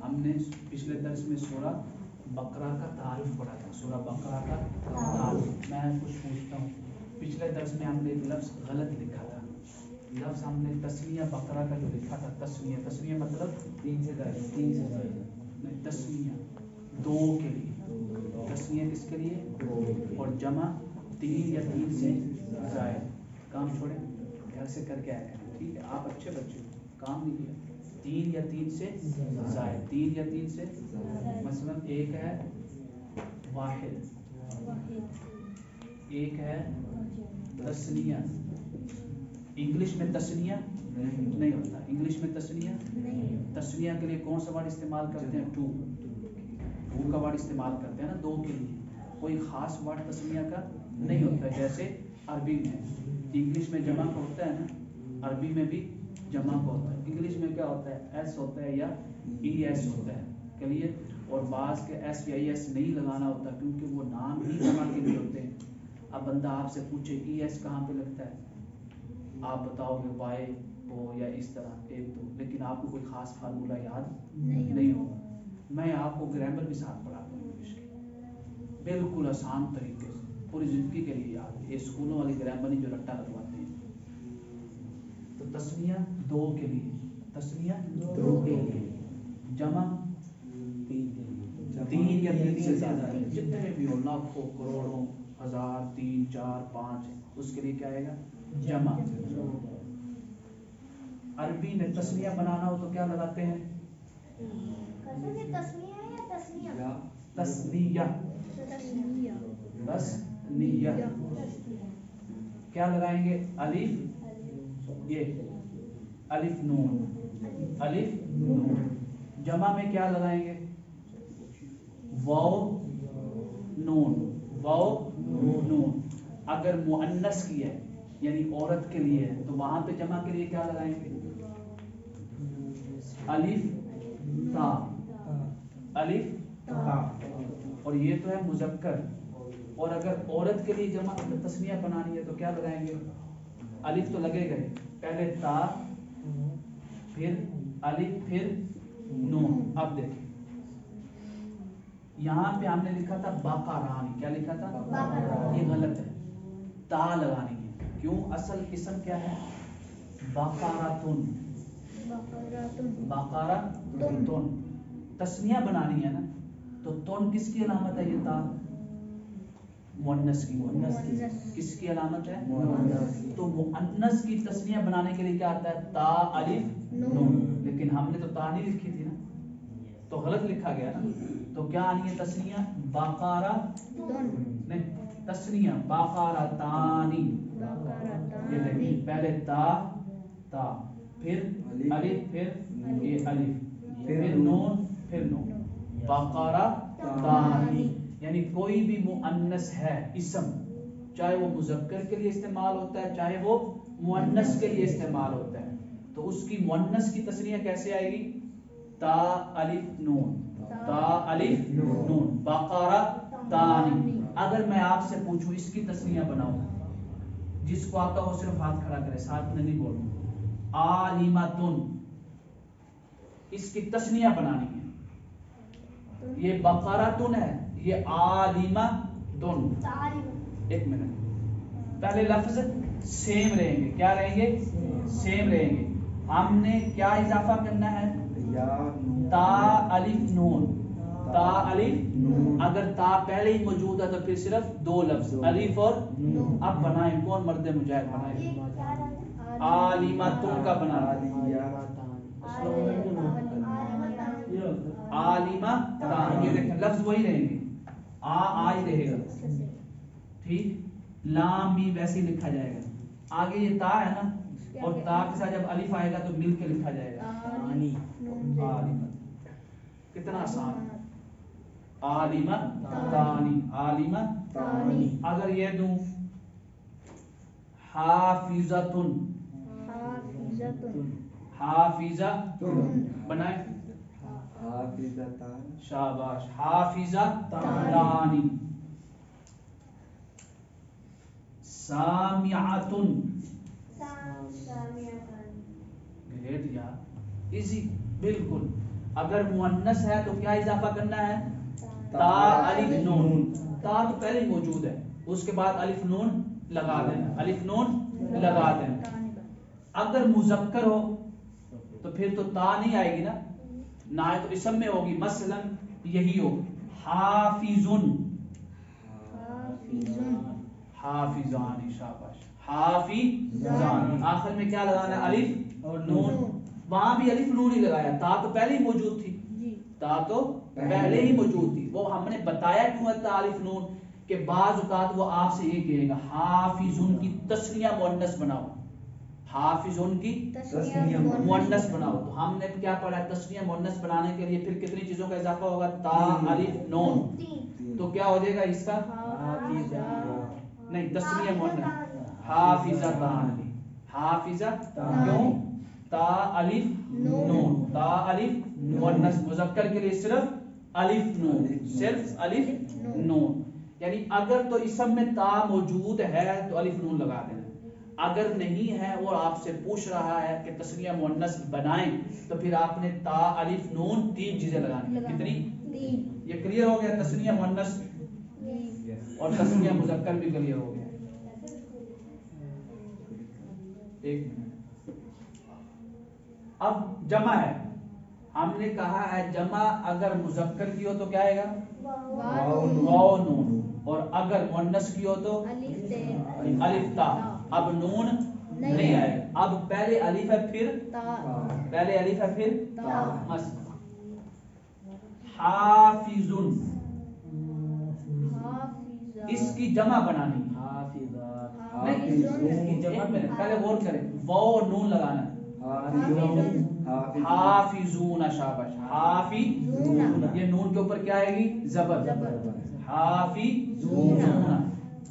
ہم نے پچھلے درس میں سورہ بقرہ کا تعارف پڑھا تھا. سورہ بقرہ کا تعارف. میں کچھ پوچھتا ہوں, پچھلے درس میں ہم نے ایک لفظ غلط لکھا تھا. لفظ ہم نے تسمیہ بقرہ کا جو لکھا تھا, تسمیہ مطلب تین سے نہیں, تسمیہ دو کے لیے, تسمیہ کس کے لیے, اور جمع تین یا تین سے زائد. کام چھوڑیں, گھر سے کر کے آیا کریں, ٹھیک ہے؟ آپ اچھے بچے ہو, کام نہیں کیا. تین یا تین سے زائد, تین یا تین سے, مثلا ایک ہے واحد, ایک ہے تسنیہ. انگلش میں تسنیہ نہیں ہوتا, انگلش میں تسنیہ کے لیے کون سا ورڈ استعمال کرتے ہیں؟ ٹو کا ورڈ استعمال کرتے ہیں نا, دو کے لیے. کوئی خاص ورڈ تسنیہ کا نہیں ہوتا, جیسے عربی میں. انگلش میں جمع کا ہوتا ہے نا, عربی میں بھی جمع کا ہوتا ہے. انگلش میں کیا ہوتا ہے, ایس ہوتا ہے یا ای ایس ہوتا ہے, کلیے. اور بعض کے ایس یا ای ایس نہیں لگانا ہوتا, کیونکہ وہ نام ہی جمع کے لیے ہوتے ہیں. اب بندہ آپ سے پوچھے ای ایس کہاں پہ لگتا ہے, آپ بتاؤ گے وائی ہو یا اس طرح ایک دو, لیکن آپ کو کوئی خاص فارمولہ یاد نہیں ہوگا. میں آپ کو گرامر بھی ساتھ پڑھاتا ہوں انگلش کی, بالکل آسان طریقے سے, پوری زندگی کے لیے یاد ہے. یہ اسکولوں والی گرامر نہیں جو رٹا لگواتے ہیں. تو تسمیہ دو کے لیے, تسمیہ دو کے لیے, جمع تین یا تین سے زیادہ, جتنے بھی ہو, لاکھوں کروڑوں ہزار تین چار پانچ, اس کے لیے کیا آئے گا, جمع. عربی میں تسمیہ بنانا ہو تو کیا لگاتے ہیں؟ تسنیہ. کیا لگائیں گے؟ الف, یہ الف نون, الف نون. جمع میں کیا لگائیں گے؟ واو نون, واو نون. اگر مؤنث کی ہے یعنی عورت کے لیے ہے تو وہاں پہ جمع کے لیے کیا لگائیں گے؟ الف تا, الف تا. اور یہ تو ہے مذکر. اور اگر عورت کے لیے جمع تسمیہ بنانی ہے تو کیا لگائیں گے؟ الف تو لگے گئے, پہلے تا, پھر الف, پھر نون. اب دیکھیں یہاں پہ ہم نے لکھا تھا بقران, کیا لکھا تھا؟ یہ غلط ہے, تا لگانی ہے. کیوں؟ اصل اسم کیا ہے؟ بقراتن, بقراتن. تسمیہ بنانی ہے نا, تو تون کس کی علامت ہے؟ یہ تا مؤنث کی. کس کی علامت ہے؟ تو مؤنث کی تسمیہ بنانے کے لیے کیا آتا ہے؟ تا الف نون. لیکن ہم نے تو تا نہیں لکھی تھی نا, تو غلط لکھا گیا نا. تو کیا آنی ہے تسنیہ؟ بقرہ نہیں, تسنیہ بقرتانی. یہ دیکھیں, پہلے تا, تا, پھر الف, پھر یہ الف, پھر نون, پھر نون. بقرتانی. یعنی کوئی بھی مؤنث ہے اسم, چاہے وہ مذکر کے لیے استعمال ہوتا ہے چاہے وہ مؤنث کے لیے استعمال ہوتا ہے, تو اس کی مؤنث کی تسنیہ کیسے آئے گی؟ تا الف نون, تا الف نون, بقرہ تانی. اگر میں آپ سے پوچھوں اس کی تسنیہ بناؤ, جس کو آتا ہو صرف ہاتھ کھڑا کرے, ساتھ میں نہیں بولوں. عالمتن, اس کی تسنیہ بنانی ہے. یہ بقراتن ہے, یہ عالمتن. ایک منٹ, پہلے لفظ سیم رہیں گے. کیا رہیں گے؟ سیم رہیں گے. ہم نے کیا اضافہ کرنا ہے؟ تا الف نون, تا الف نون. اگر تا پہلے ہی موجود ہے تو پھر صرف دو لفظ الف اور نون. اب بنائیں, کون مرد مجاہد بنائیں؟ عالمتن کا بنانا, عالمتان. یہ دیکھیں لفظ وہی رہیں گے, آ ہی رہے گا, ٹھیک. لام بھی ویسے ہی لکھا جائے گا. آگے یہ تا ہے نا, اور تا کے ساتھ جب الف آئے گا تو مل کے لکھا جائے گا عالمت. کتنا آسان ہے, عالمت تانی, عالمت تانی. اگر یہ دوں حافظتن, حافظتن بنائیں, حافظتان, شاباش, حافظتانی. سامعتن, گریٹ یار, ایزی بالکل. اگر مؤنث ہے تو کیا اضافہ کرنا ہے؟ تا الف نون. تا تو پہلے ہی موجود ہے, اس کے بعد الف نون لگا دینا, الف نون لگا دینا. اگر مذکر ہو تو پھر تو تا نہیں آئے گی نا, نہ تو اسم میں ہوگی. مثلا یہی ہو حافظن, حافظان, شاباش, حافظان. آخر میں کیا لگانا ہے؟ الف اور نون. وہاں بھی الف نون ہی لگایا, تا تو پہلے ہی موجود تھی, تا تو پہلے ہی موجود تھی. وہ ہم نے بتایا کیوں ہے تا الف نون, کہ بعض اوقات وہ آپ سے یہ کہے گا حافظن کی تسنیہ مؤنث بناؤ, حافظن کی مؤنث بناؤ. تو ہم نے کیا پڑھا؟ تسنیہ مؤنث بنانے کے لیے پھر کتنی چیزوں کا اضافہ ہوگا؟ تا الف نون. تو کیا ہو جائے گا اس کا؟ نہیں, تسنیہ مؤنث حافظتان, حافظتان. کیوں؟ تا الف نون, تا الف مؤنث. مذکر کے لیے صرف الف نون, صرف الف نون. یعنی اگر تو اسم میں تا موجود ہے تو الف نون لگا دینا, اگر نہیں ہے اور آپ سے پوچھ رہا ہے کہ تسنیہ مؤنث بنائیں تو پھر آپ نے تا الف نون 3 چیزیں لگانی ہیں. کتنی؟ یہ کلیئر ہو گیا؟ تسنیہ مؤنث اور تسنیہ مذکر بھی کلیئر ہو گیا. ایک منٹ. اب جمع ہے, ہم نے کہا ہے جمع اگر مذکر کی ہو تو کیا آئے گا؟ واو نون, اور اگر مؤنث کی ہو تو الف تا. اب نون نہیں آئے گا. اب پہلے الف ہے پھر پہلے الف ہے پھر مثلا حافظن, اس کی جمع بنانی ہے. پہلے غور کریں, واو اور نون لگانا ہے. حافظون, شاباش, حافظون. یہ نون کے اوپر کیا آئے گی؟ زبر. حافظون.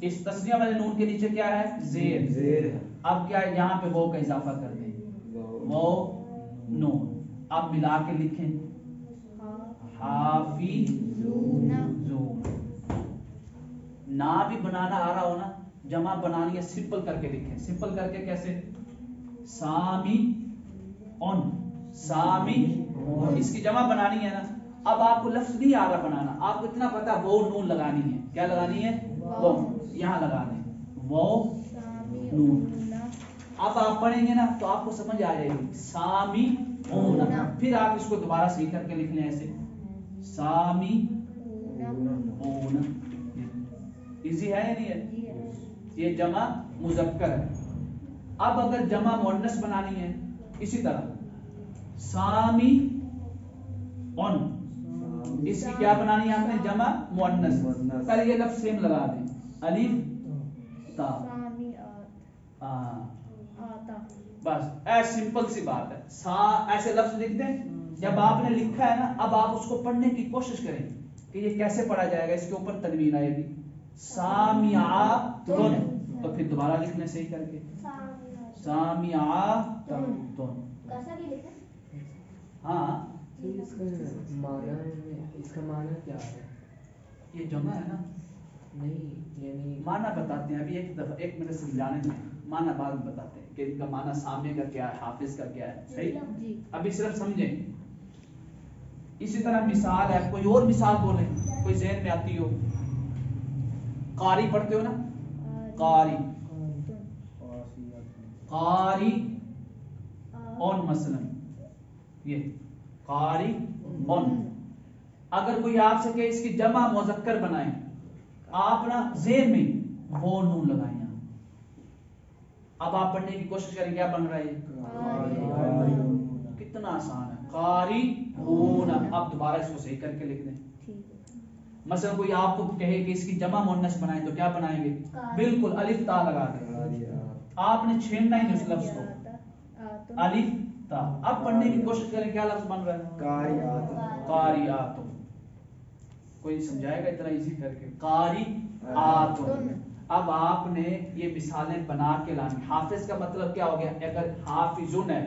اس تسنیہ والے نون کے نیچے کیا ہے؟ زیر. اب کیا ہے؟ یہاں پہ واو کا اضافہ کر دیں, واو نون. اب ملا کے لکھیں حافظون. نہ بھی بنانا آ رہا ہو نا, جمع بنانی ہے سمپل کر کے لکھیں. سمپل کر کے کیسے؟ سامی اون, سامی. اس کی جمع بنانی ہے نا. اب آپ کو لفظ نہیں آ رہا بنانا, آپ کو اتنا پتا وہ نون لگانی ہے. کیا لگانی ہے؟ وہ. یہاں لگا دیں وہ نون. اب آپ پڑھیں گے نا تو آپ کو سمجھ آ جائے گی سامی اون. پھر آپ اس کو دوبارہ صحیح کر کے لکھ لیں ایسے سامی اون. ایزی ہے یا نہیں ہے؟ یہ جمع مذکر ہے. اب اگر جمع مؤنث بنانی ہے اسی طرح سامی اون, اس کی کیا بنانی ہے آپ نے؟ جمع مؤنث. پہلے یہ لفظ سیم لگا دیں الف تا, بس ایسے سمپل سی بات ہے. ایسے لفظ لکھ دیں. جب آپ نے لکھا ہے نا اب آپ اس کو پڑھنے کی کوشش کریں کہ یہ کیسے پڑھا جائے گا. اس کے اوپر تنوین آئے گی سامیعاتن, تو پھر دوبارہ لکھنا صحیح کر کے سامیعاتن. ہاں اس کا معنی کیا ہے؟ یہ جمع ہے نا. نہیں یعنی معنی بتاتے ہیں ابھی ایک دفعہ, ایک منٹ سمجھانے میں, معنی بعد میں بتاتے ہیں کہ ان کا معنی سامنے کا کیا ہے, حافظ کا کیا ہے. صحیح, ابھی صرف سمجھیں. اسی طرح مثال ہے, کوئی اور مثال بولیں کوئی ذہن میں آتی ہو. قاری پڑھتے ہو نا, قاری, قاری اون مثلا, یہ قاری اون. اگر کوئی آپ سے کہ اس کی جمع مذکر بنائیں, آپ نا ذہن میں وہ نون لگائیں. اب آپ پڑھنے کی کوشش کریں کیا بن رہا ہے؟ کتنا آسان ہے, قاری ہون. اب دوبارہ اس کو صحیح کر کے لکھ دیں. مثلا کوئی آپ کو کہے کہ اس کی جمع مؤنث بنائیں تو کیا بنائیں گے؟ بالکل الف تا لگا دیں. آپ نے چھیڑنا ہی نہیں اس لفظ کو, الف تا. اب پڑھنے کی کوشش کریں کیا لفظ بن رہا ہے؟ قاریات. کوئی سمجھائے گا اتنا ایزی کر کے؟ قاریات. اب آپ نے یہ مثالیں بنا کے لانی. حافظ کا مطلب کیا ہو گیا؟ اگر حافظن ہے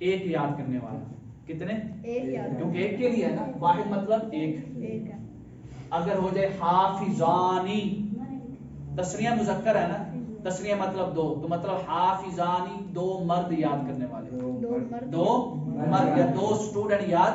ایک یاد کرنے والا, کتنے؟ کیونکہ ایک کے لیے ہے نا, واحد مطلب ایک. اگر ہو جائے حافظانی, تسنیہ مذکر ہے نا, تسنیہ مطلب دو, تو مطلب حافظانی دو مرد یاد کرنے والے, دو مرد یا دو اسٹوڈنٹ یاد